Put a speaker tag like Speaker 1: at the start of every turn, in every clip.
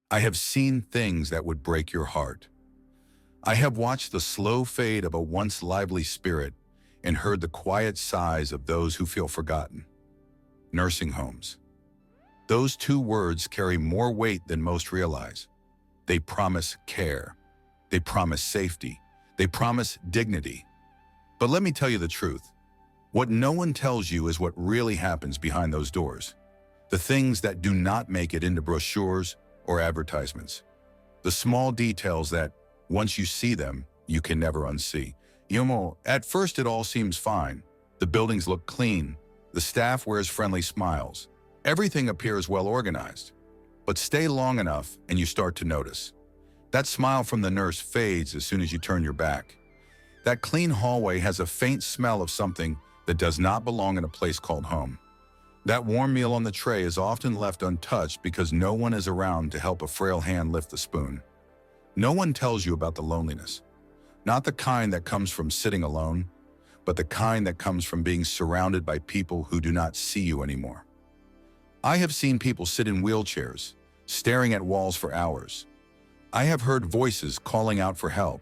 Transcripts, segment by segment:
Speaker 1: I have seen things that would break your heart. I have watched the slow fade of a once lively spirit and heard the quiet sighs of those who feel forgotten. Nursing homes. Those two words carry more weight than most realize. They promise care. They promise safety. They promise dignity. But let me tell you the truth. What no one tells you is what really happens behind those doors. The things that do not make it into brochures or advertisements. The small details that, once you see them, you can never unsee. At first it all seems fine. The buildings look clean. The staff wears friendly smiles. Everything appears well organized. But stay long enough and you start to notice. That smile from the nurse fades as soon as you turn your back. That clean hallway has a faint smell of something that does not belong in a place called home. That warm meal on the tray is often left untouched because no one is around to help a frail hand lift the spoon. No one tells you about the loneliness. Not the kind that comes from sitting alone, but the kind that comes from being surrounded by people who do not see you anymore. I have seen people sit in wheelchairs, staring at walls for hours. I have heard voices calling out for help,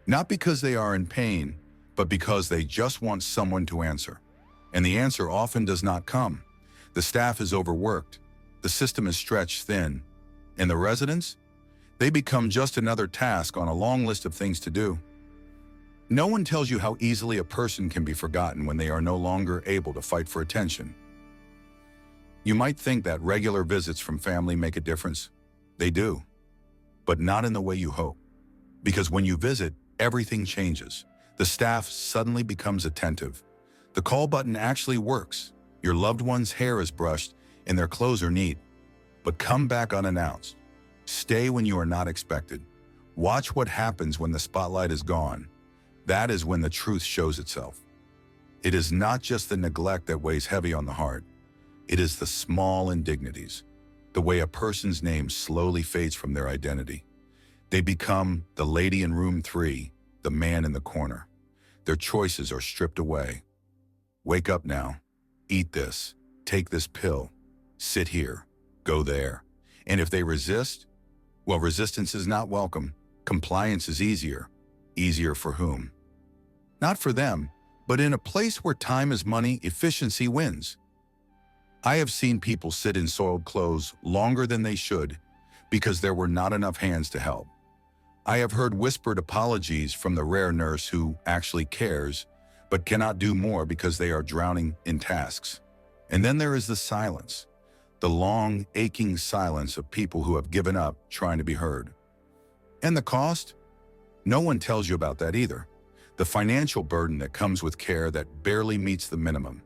Speaker 1: not because they are in pain, but because they just want someone to answer. And the answer often does not come. The staff is overworked, the system is stretched thin, and the residents? They become just another task on a long list of things to do. No one tells you how easily a person can be forgotten when they are no longer able to fight for attention. You might think that regular visits from family make a difference. They do, but not in the way you hope. Because when you visit, everything changes. The staff suddenly becomes attentive. The call button actually works. Your loved one's hair is brushed and their clothes are neat. But come back unannounced. Stay when you are not expected. Watch what happens when the spotlight is gone. That is when the truth shows itself. It is not just the neglect that weighs heavy on the heart. It is the small indignities, the way a person's name slowly fades from their identity. They become the lady in room 3, the man in the corner. Their choices are stripped away. Wake up now. Eat this. Take this pill. Sit here. Go there. And if they resist, well, resistance is not welcome. Compliance is easier. Easier for whom? Not for them, but in a place where time is money, efficiency wins. I have seen people sit in soiled clothes longer than they should because there were not enough hands to help. I have heard whispered apologies from the rare nurse who actually cares, but cannot do more because they are drowning in tasks. And then there is the silence, the long, aching silence of people who have given up trying to be heard. And the cost? No one tells you about that either. The financial burden that comes with care that barely meets the minimum.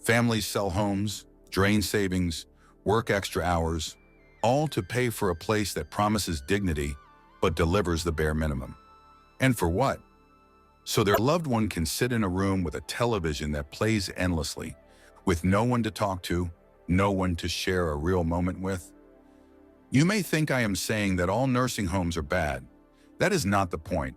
Speaker 1: Families sell homes, drain savings, work extra hours, all to pay for a place that promises dignity but delivers the bare minimum. And for what? So their loved one can sit in a room with a television that plays endlessly, with no one to talk to, no one to share a real moment with. You may think I am saying that all nursing homes are bad. That is not the point.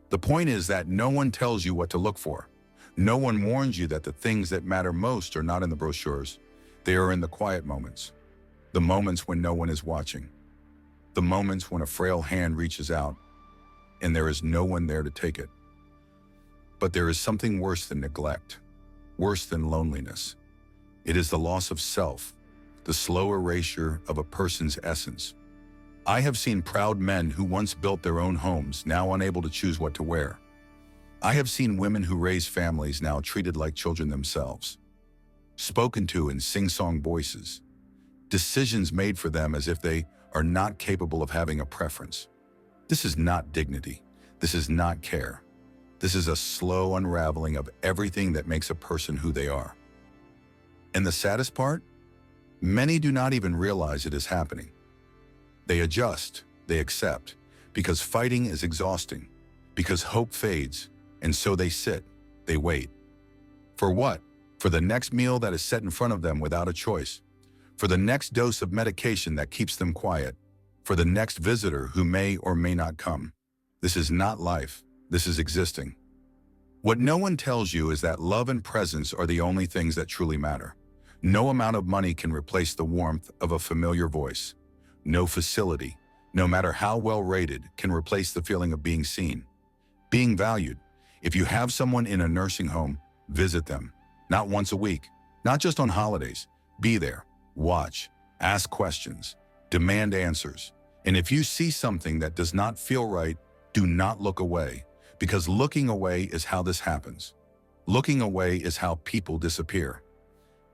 Speaker 1: The point is that no one tells you what to look for. No one warns you that the things that matter most are not in the brochures. They are in the quiet moments. The moments when no one is watching. The moments when a frail hand reaches out and there is no one there to take it. But there is something worse than neglect, worse than loneliness. It is the loss of self, the slow erasure of a person's essence. I have seen proud men who once built their own homes, now unable to choose what to wear. I have seen women who raise families now treated like children themselves, spoken to in sing-song voices, decisions made for them as if they are not capable of having a preference. This is not dignity. This is not care. This is a slow unraveling of everything that makes a person who they are. And the saddest part? Many do not even realize it is happening. They adjust, they accept, because fighting is exhausting, because hope fades, and so they sit, they wait. For what? For the next meal that is set in front of them without a choice, for the next dose of medication that keeps them quiet, for the next visitor who may or may not come. This is not life. This is existing. What no one tells you is that love and presence are the only things that truly matter. No amount of money can replace the warmth of a familiar voice. No facility, no matter how well rated, can replace the feeling of being seen, being valued. If you have someone in a nursing home, visit them. Not once a week, not just on holidays. Be there, watch, ask questions, demand answers. And if you see something that does not feel right, do not look away, because looking away is how this happens. Looking away is how people disappear.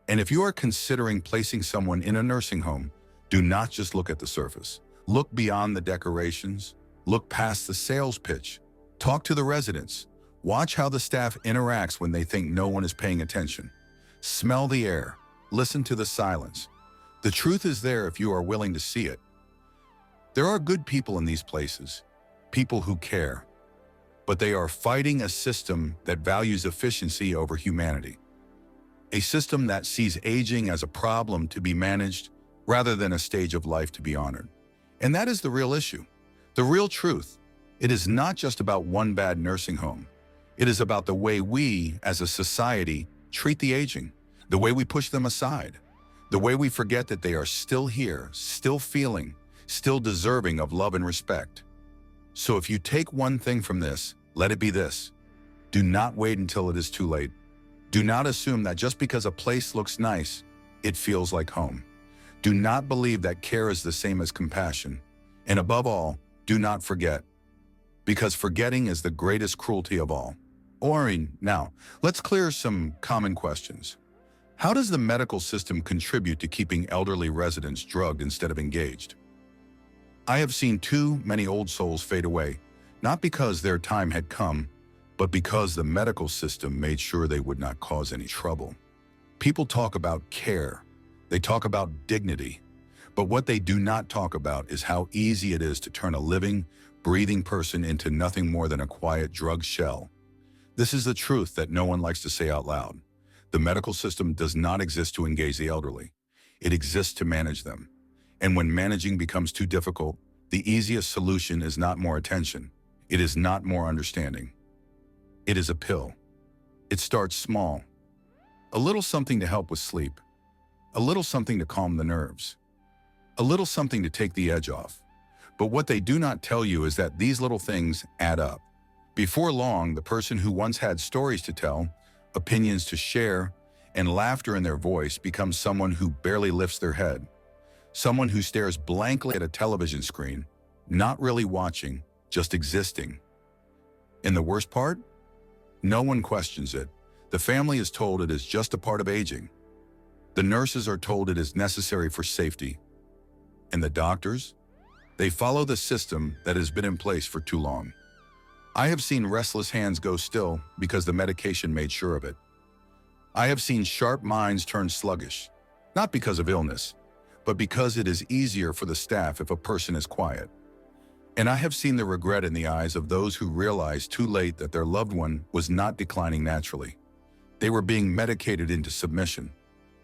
Speaker 1: And if you are considering placing someone in a nursing home, do not just look at the surface. Look beyond the decorations. Look past the sales pitch. Talk to the residents. Watch how the staff interacts when they think no one is paying attention. Smell the air. Listen to the silence. The truth is there if you are willing to see it. There are good people in these places, people who care, but they are fighting a system that values efficiency over humanity. A system that sees aging as a problem to be managed rather than a stage of life to be honored. And that is the real issue. The real truth. It is not just about one bad nursing home. It is about the way we, as a society, treat the aging, the way we push them aside, the way we forget that they are still here, still feeling, still deserving of love and respect. So if you take one thing from this, let it be this. Do not wait until it is too late. Do not assume that just because a place looks nice, it feels like home. Do not believe that care is the same as compassion. And above all, do not forget, because forgetting is the greatest cruelty of all. Now, let's clear some common questions. How does the medical system contribute to keeping elderly residents drugged instead of engaged? I have seen too many old souls fade away, not because their time had come, but because the medical system made sure they would not cause any trouble. People talk about care. They talk about dignity. But what they do not talk about is how easy it is to turn a living, breathing person into nothing more than a quiet drug shell. This is the truth that no one likes to say out loud. The medical system does not exist to engage the elderly. It exists to manage them. And when managing becomes too difficult, the easiest solution is not more attention. It is not more understanding. It is a pill. It starts small. A little something to help with sleep. A little something to calm the nerves. A little something to take the edge off. But what they do not tell you is that these little things add up. Before long, the person who once had stories to tell, opinions to share, and laughter in their voice becomes someone who barely lifts their head. Someone who stares blankly at a television screen, not really watching, just existing. And the worst part? No one questions it. The family is told it is just a part of aging. The nurses are told it is necessary for safety. And the doctors? They follow the system that has been in place for too long. I have seen restless hands go still because the medication made sure of it. I have seen sharp minds turn sluggish, not because of illness, but because it is easier for the staff if a person is quiet. And I have seen the regret in the eyes of those who realized too late that their loved one was not declining naturally. They were being medicated into submission.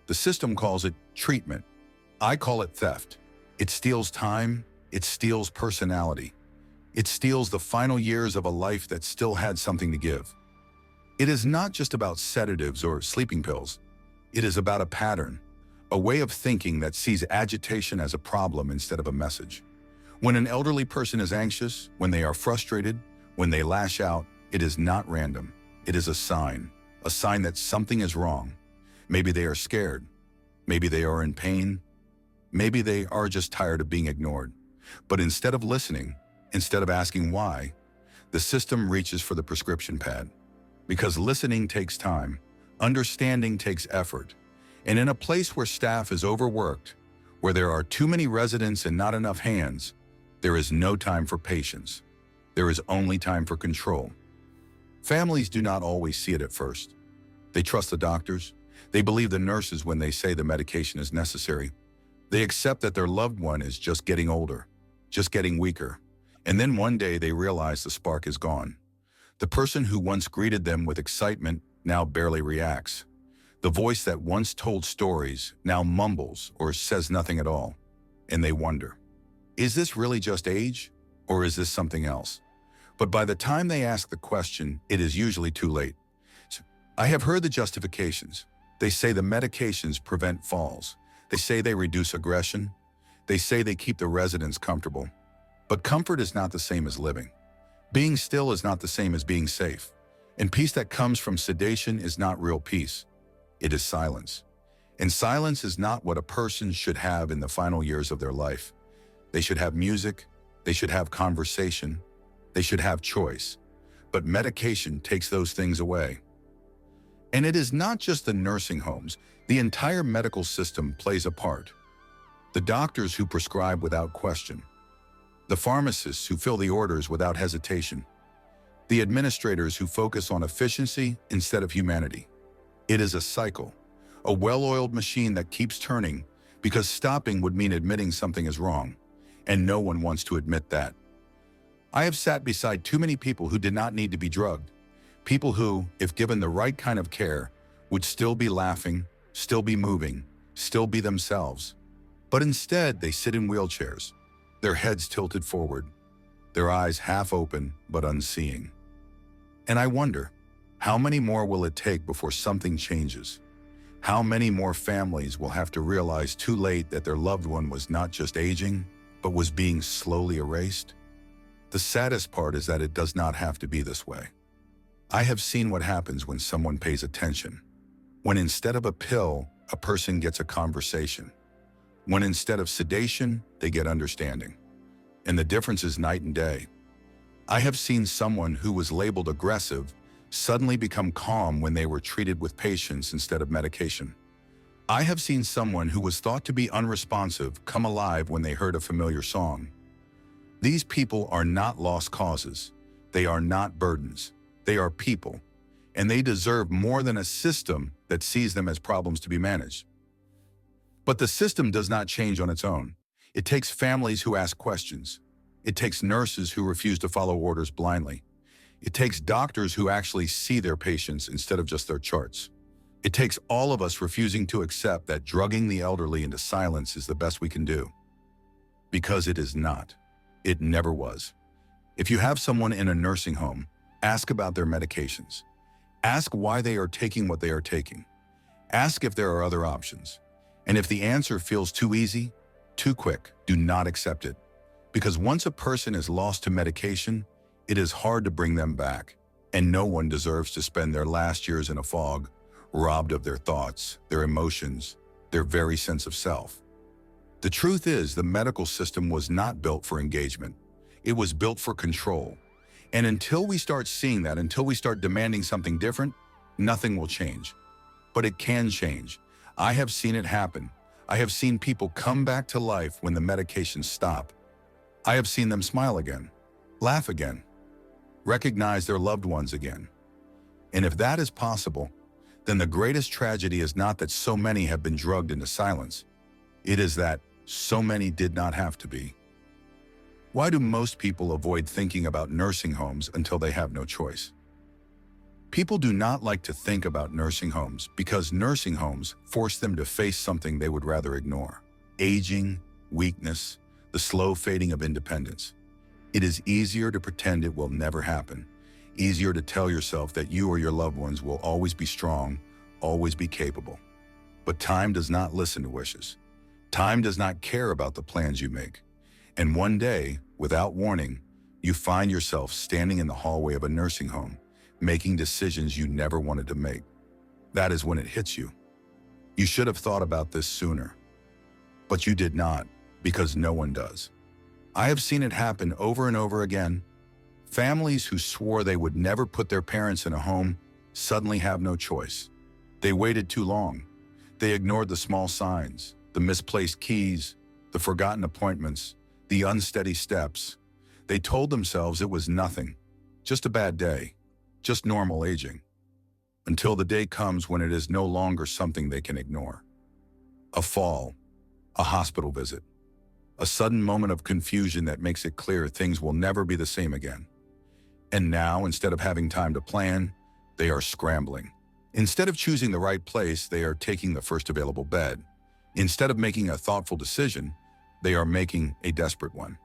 Speaker 1: The system calls it treatment. I call it theft. It steals time. It steals personality. It steals the final years of a life that still had something to give. It is not just about sedatives or sleeping pills. It is about a pattern, a way of thinking that sees agitation as a problem instead of a message. When an elderly person is anxious, when they are frustrated, when they lash out, it is not random. It is a sign that something is wrong. Maybe they are scared. Maybe they are in pain. Maybe they are just tired of being ignored. But instead of listening, instead of asking why, the system reaches for the prescription pad. Because listening takes time, understanding takes effort, and in a place where staff is overworked, where there are too many residents and not enough hands, there is no time for patience. There is only time for control. Families do not always see it at first. They trust the doctors. They believe the nurses when they say the medication is necessary. They accept that their loved one is just getting older, just getting weaker. And then one day they realize the spark is gone. The person who once greeted them with excitement now barely reacts. The voice that once told stories now mumbles or says nothing at all. And they wonder, is this really just age, or is this something else? But by the time they ask the question, it is usually too late. I have heard the justifications. They say the medications prevent falls. They say they reduce aggression. They say they keep the residents comfortable. But comfort is not the same as living. Being still is not the same as being safe. And peace that comes from sedation is not real peace. It is silence. And silence is not what a person should have in the final years of their life. They should have music, they should have conversation, they should have choice. But medication takes those things away. And it is not just the nursing homes. The entire medical system plays a part. The doctors who prescribe without question. The pharmacists who fill the orders without hesitation. The administrators who focus on efficiency instead of humanity. It is a cycle, a well-oiled machine that keeps turning, because stopping would mean admitting something is wrong, and no one wants to admit that. I have sat beside too many people who did not need to be drugged, people who, if given the right kind of care, would still be laughing, still be moving, still be themselves. But instead, they sit in wheelchairs, their heads tilted forward, their eyes half open but unseeing. And I wonder, how many more will it take before something changes? How many more families will have to realize too late that their loved one was not just aging, but was being slowly erased? The saddest part is that it does not have to be this way. I have seen what happens when someone pays attention. When instead of a pill, a person gets a conversation. When instead of sedation, they get understanding. And the difference is night and day. I have seen someone who was labeled aggressive suddenly become calm when they were treated with patience instead of medication. I have seen someone who was thought to be unresponsive come alive when they heard a familiar song. These people are not lost causes. They are not burdens. They are people, and they deserve more than a system that sees them as problems to be managed. But the system does not change on its own. It takes families who ask questions. It takes nurses who refuse to follow orders blindly. It takes doctors who actually see their patients instead of just their charts. It takes all of us refusing to accept that drugging the elderly into silence is the best we can do. Because it is not. It never was. If you have someone in a nursing home, ask about their medications. Ask why they are taking what they are taking. Ask if there are other options. And if the answer feels too easy, too quick, do not accept it. Because once a person is lost to medication, it is hard to bring them back. And no one deserves to spend their last years in a fog, robbed of their thoughts, their emotions, their very sense of self. The truth is, the medical system was not built for engagement. It was built for control. And until we start seeing that, until we start demanding something different, nothing will change. But it can change. I have seen it happen. I have seen people come back to life when the medications stop. I have seen them smile again, laugh again, recognize their loved ones again. And if that is possible, then the greatest tragedy is not that so many have been drugged into silence. It is that so many did not have to be. Why do most people avoid thinking about nursing homes until they have no choice? People do not like to think about nursing homes because nursing homes force them to face something they would rather ignore. Aging, weakness, the slow fading of independence. It is easier to pretend it will never happen. Easier to tell yourself that you or your loved ones will always be strong, always be capable. But time does not listen to wishes. Time does not care about the plans you make. And one day, without warning, you find yourself standing in the hallway of a nursing home, making decisions you never wanted to make. That is when it hits you. You should have thought about this sooner. But you did not, because no one does. I have seen it happen over and over again. Families who swore they would never put their parents in a home suddenly have no choice. They waited too long. They ignored the small signs, the misplaced keys, the forgotten appointments, the unsteady steps. They told themselves it was nothing, just a bad day, just normal aging, until the day comes when it is no longer something they can ignore. A fall, a hospital visit, a sudden moment of confusion that makes it clear things will never be the same again. And now, instead of having time to plan, they are scrambling. Instead of choosing the right place, they are taking the first available bed. Instead of making a thoughtful decision, they are making a desperate one.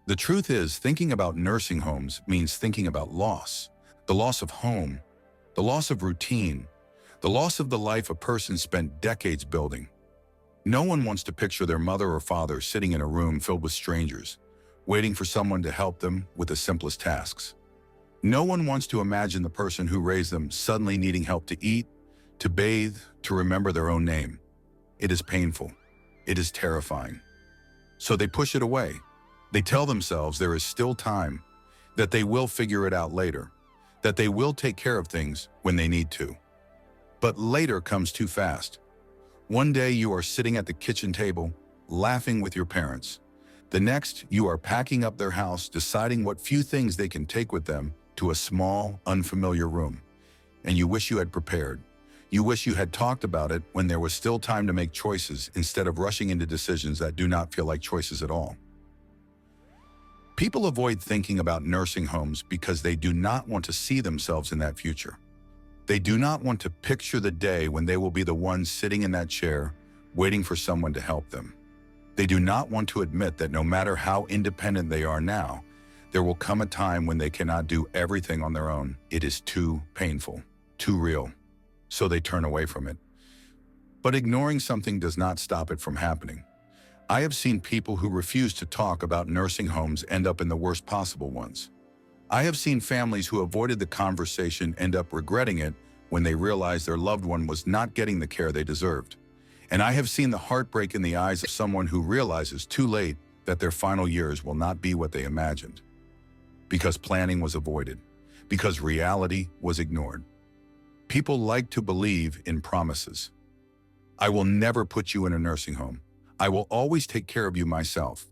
Speaker 1: The truth is, thinking about nursing homes means thinking about loss. The loss of home, the loss of routine, the loss of the life a person spent decades building. No one wants to picture their mother or father sitting in a room filled with strangers, waiting for someone to help them with the simplest tasks. No one wants to imagine the person who raised them suddenly needing help to eat, to bathe, to remember their own name. It is painful. It is terrifying. So they push it away. They tell themselves there is still time, that they will figure it out later, that they will take care of things when they need to. But later comes too fast. One day you are sitting at the kitchen table, laughing with your parents. The next, you are packing up their house, deciding what few things they can take with them to a small, unfamiliar room. And you wish you had prepared. You wish you had talked about it when there was still time to make choices instead of rushing into decisions that do not feel like choices at all. People avoid thinking about nursing homes because they do not want to see themselves in that future. They do not want to picture the day when they will be the ones sitting in that chair, waiting for someone to help them. They do not want to admit that no matter how independent they are now, there will come a time when they cannot do everything on their own. It is too painful, too real. So they turn away from it. But ignoring something does not stop it from happening. I have seen people who refuse to talk about nursing homes end up in the worst possible ones. I have seen families who avoided the conversation end up regretting it when they realized their loved one was not getting the care they deserved. And I have seen the heartbreak in the eyes of someone who realizes too late that their final years will not be what they imagined. Because planning was avoided. Because reality was ignored. People like to believe in promises. I will never put you in a nursing home. I will always take care of you myself.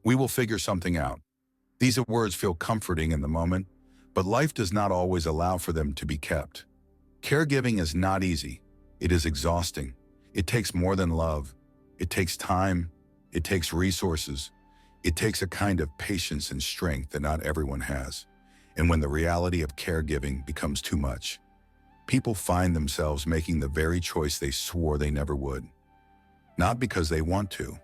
Speaker 1: We will figure something out. These words feel comforting in the moment, but life does not always allow for them to be kept. Caregiving is not easy. It is exhausting. It takes more than love. It takes time. It takes resources. It takes a kind of patience and strength that not everyone has. And when the reality of caregiving becomes too much, people find themselves making the very choice they swore they never would. Not because they want to,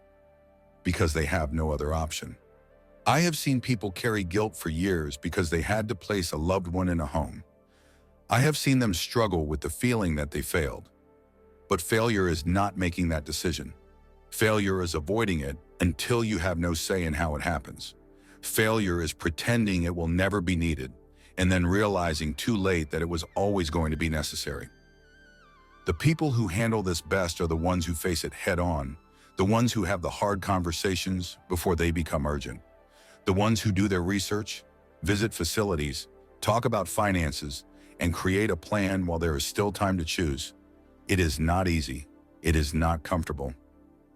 Speaker 1: because they have no other option. I have seen people carry guilt for years because they had to place a loved one in a home. I have seen them struggle with the feeling that they failed. But failure is not making that decision. Failure is avoiding it until you have no say in how it happens. Failure is pretending it will never be needed and then realizing too late that it was always going to be necessary. The people who handle this best are the ones who face it head on, the ones who have the hard conversations before they become urgent, the ones who do their research, visit facilities, talk about finances, and create a plan while there is still time to choose. It is not easy. It is not comfortable,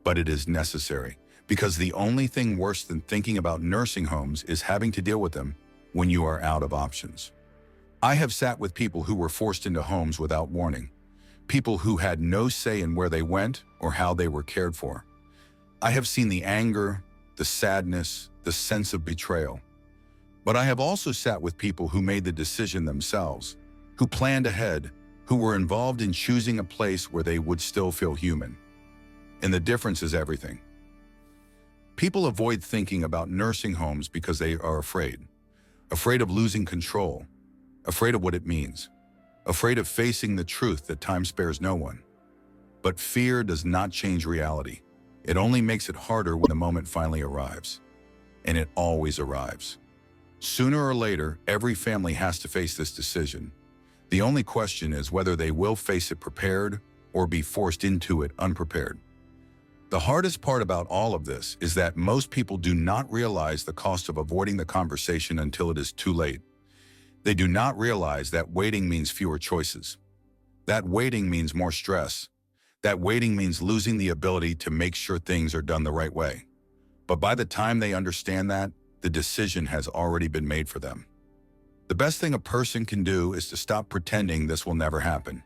Speaker 1: but it is necessary because the only thing worse than thinking about nursing homes is having to deal with them when you are out of options. I have sat with people who were forced into homes without warning, people who had no say in where they went or how they were cared for. I have seen the anger, the sadness, the sense of betrayal. But I have also sat with people who made the decision themselves, who planned ahead, who were involved in choosing a place where they would still feel human. And the difference is everything. People avoid thinking about nursing homes because they are afraid of losing control, afraid of what it means, afraid of facing the truth that time spares no one. But fear does not change reality. It only makes it harder when the moment finally arrives. And it always arrives. Sooner or later, every family has to face this decision. The only question is whether they will face it prepared or be forced into it unprepared. The hardest part about all of this is that most people do not realize the cost of avoiding the conversation until it is too late. They do not realize that waiting means fewer choices. That waiting means more stress. That waiting means losing the ability to make sure things are done the right way. But by the time they understand that, the decision has already been made for them. The best thing a person can do is to stop pretending this will never happen.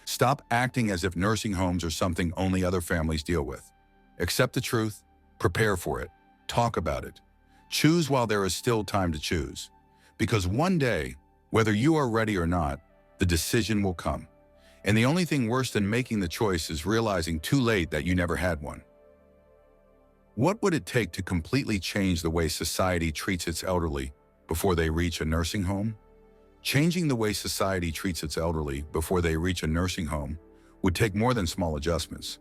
Speaker 1: Stop acting as if nursing homes are something only other families deal with. Accept the truth, prepare for it, talk about it. Choose while there is still time to choose. Because one day, whether you are ready or not, the decision will come. And the only thing worse than making the choice is realizing too late that you never had one. What would it take to completely change the way society treats its elderly before they reach a nursing home? Changing the way society treats its elderly before they reach a nursing home would take more than small adjustments.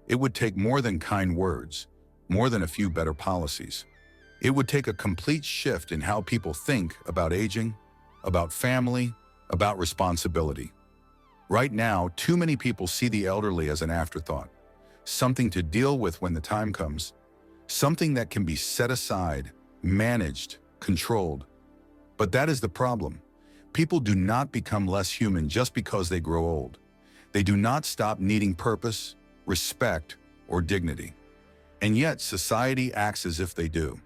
Speaker 1: It would take more than kind words, more than a few better policies. It would take a complete shift in how people think about aging, about family, about responsibility. Right now, too many people see the elderly as an afterthought, something to deal with when the time comes, something that can be set aside, managed, controlled. But that is the problem. People do not become less human just because they grow old. They do not stop needing purpose, respect, or dignity. And yet, society acts as if they do.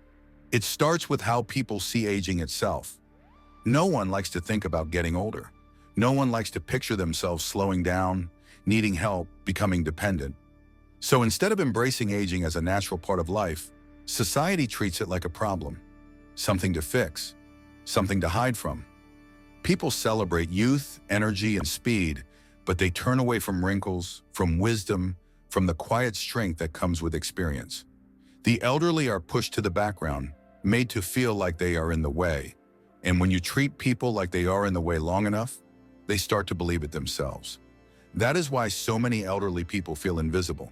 Speaker 1: It starts with how people see aging itself. No one likes to think about getting older. No one likes to picture themselves slowing down, needing help, becoming dependent. So instead of embracing aging as a natural part of life, society treats it like a problem, something to fix, something to hide from. People celebrate youth, energy, and speed, but they turn away from wrinkles, from wisdom, from the quiet strength that comes with experience. The elderly are pushed to the background, made to feel like they are in the way. And when you treat people like they are in the way long enough, they start to believe it themselves. That is why so many elderly people feel invisible,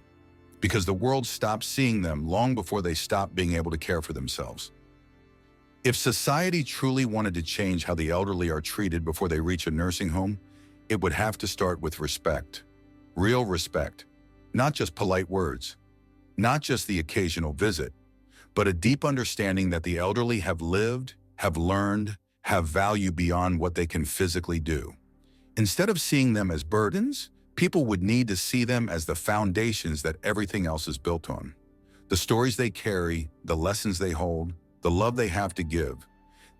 Speaker 1: because the world stops seeing them long before they stop being able to care for themselves. If society truly wanted to change how the elderly are treated before they reach a nursing home, it would have to start with respect. Real respect. Not just polite words. Not just the occasional visit, but a deep understanding that the elderly have lived, have learned, have value beyond what they can physically do. Instead of seeing them as burdens, people would need to see them as the foundations that everything else is built on. The stories they carry, the lessons they hold, the love they have to give.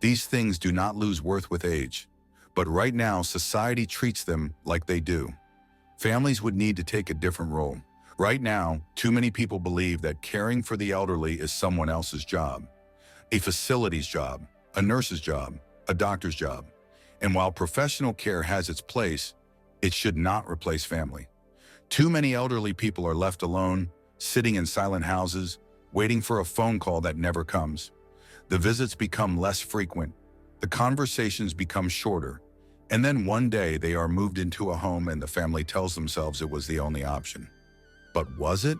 Speaker 1: These things do not lose worth with age. But right now, society treats them like they do. Families would need to take a different role. Right now, too many people believe that caring for the elderly is someone else's job. A facility's job, a nurse's job, a doctor's job. And while professional care has its place, it should not replace family. Too many elderly people are left alone, sitting in silent houses, waiting for a phone call that never comes. The visits become less frequent, the conversations become shorter, and then one day they are moved into a home and the family tells themselves it was the only option. But was it?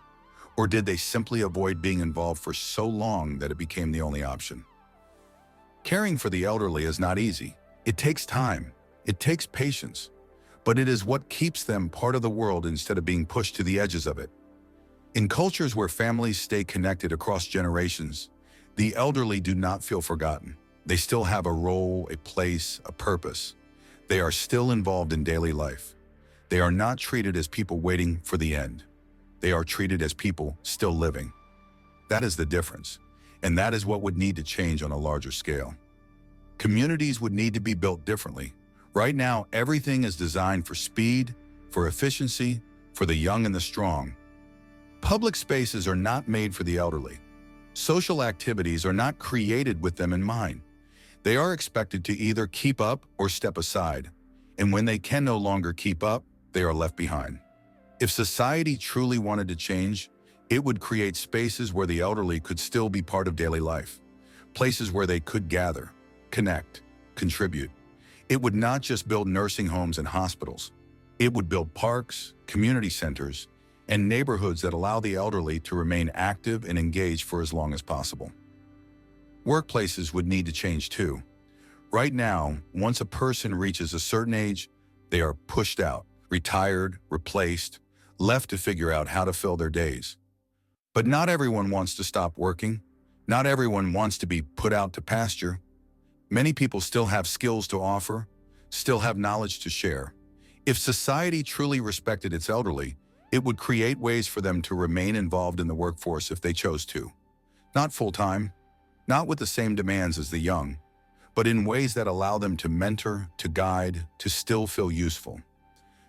Speaker 1: Or did they simply avoid being involved for so long that it became the only option? Caring for the elderly is not easy. It takes time. It takes patience. But it is what keeps them part of the world instead of being pushed to the edges of it. In cultures where families stay connected across generations, the elderly do not feel forgotten. They still have a role, a place, a purpose. They are still involved in daily life. They are not treated as people waiting for the end. They are treated as people still living. That is the difference, and that is what would need to change on a larger scale. Communities would need to be built differently. Right now, everything is designed for speed, for efficiency, for the young and the strong. Public spaces are not made for the elderly. Social activities are not created with them in mind. They are expected to either keep up or step aside, and when they can no longer keep up, they are left behind. If society truly wanted to change, it would create spaces where the elderly could still be part of daily life, places where they could gather, connect, contribute. It would not just build nursing homes and hospitals. It would build parks, community centers, and neighborhoods that allow the elderly to remain active and engaged for as long as possible. Workplaces would need to change too. Right now, once a person reaches a certain age, they are pushed out, retired, replaced, left to figure out how to fill their days. But not everyone wants to stop working. Not everyone wants to be put out to pasture. Many people still have skills to offer, still have knowledge to share. If society truly respected its elderly, it would create ways for them to remain involved in the workforce if they chose to. Not full-time, not with the same demands as the young, but in ways that allow them to mentor, to guide, to still feel useful.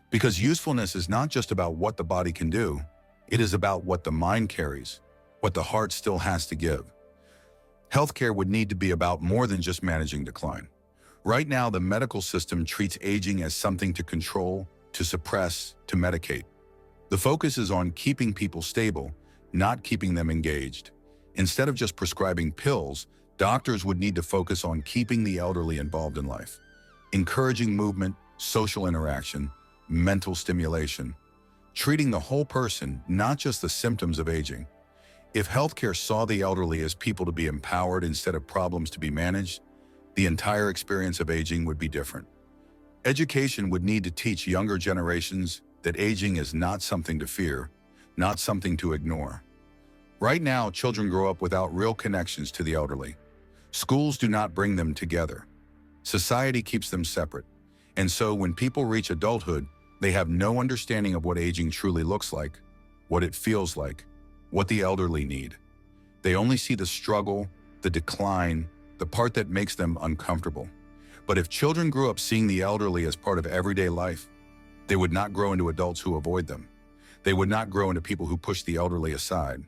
Speaker 1: Because usefulness is not just about what the body can do, it is about what the mind carries, what the heart still has to give. Healthcare would need to be about more than just managing decline. Right now, the medical system treats aging as something to control, to suppress, to medicate. The focus is on keeping people stable, not keeping them engaged. Instead of just prescribing pills, doctors would need to focus on keeping the elderly involved in life, encouraging movement, social interaction, mental stimulation, treating the whole person, not just the symptoms of aging. If healthcare saw the elderly as people to be empowered instead of problems to be managed, the entire experience of aging would be different. Education would need to teach younger generations that aging is not something to fear, not something to ignore. Right now, children grow up without real connections to the elderly. Schools do not bring them together. Society keeps them separate. And so when people reach adulthood, they have no understanding of what aging truly looks like, what it feels like, what the elderly need. They only see the struggle, the decline, the part that makes them uncomfortable. But if children grew up seeing the elderly as part of everyday life, they would not grow into adults who avoid them. They would not grow into people who push the elderly aside.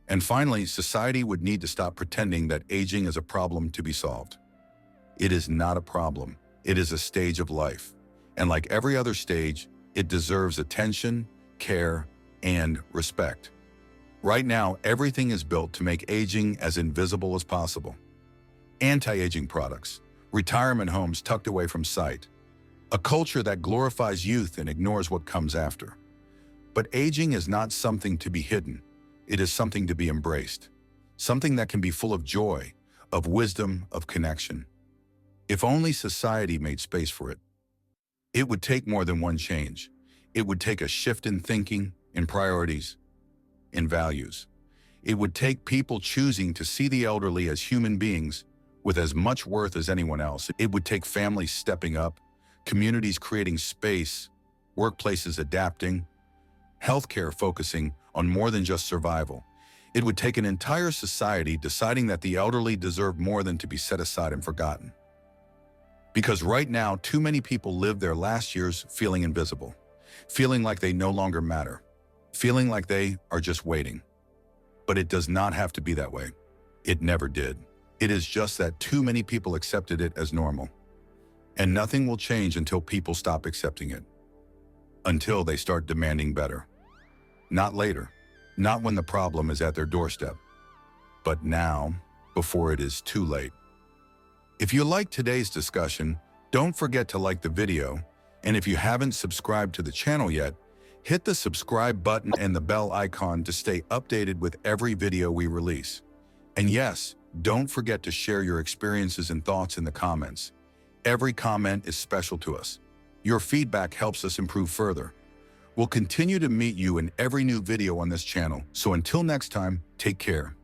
Speaker 1: And finally, society would need to stop pretending that aging is a problem to be solved. It is not a problem. It is a stage of life. And like every other stage, it deserves attention, care, and respect. Right now, everything is built to make aging as invisible as possible. Anti-aging products, retirement homes tucked away from sight, a culture that glorifies youth and ignores what comes after. But aging is not something to be hidden. It is something to be embraced, something that can be full of joy, of wisdom, of connection. If only society made space for it. It would take more than one change. It would take a shift in thinking, in priorities, in values. It would take people choosing to see the elderly as human beings with as much worth as anyone else. It would take families stepping up, communities creating space, workplaces adapting, healthcare focusing on more than just survival. It would take an entire society deciding that the elderly deserve more than to be set aside and forgotten. Because right now, too many people live their last years feeling invisible, feeling like they no longer matter, feeling like they are just waiting. But it does not have to be that way. It never did. It is just that too many people accepted it as normal. And nothing will change until people stop accepting it. Until they start demanding better. Not later. Not when the problem is at their doorstep. But now, before it is too late. If you liked today's discussion, don't forget to like the video, and if you haven't subscribed to the channel yet, hit the subscribe button and the bell icon to stay updated with every video we release. And yes, don't forget to share your experiences and thoughts in the comments. Every comment is special to us. Your feedback helps us improve further. We'll continue to meet you in every new video on this channel, so until next time, take care.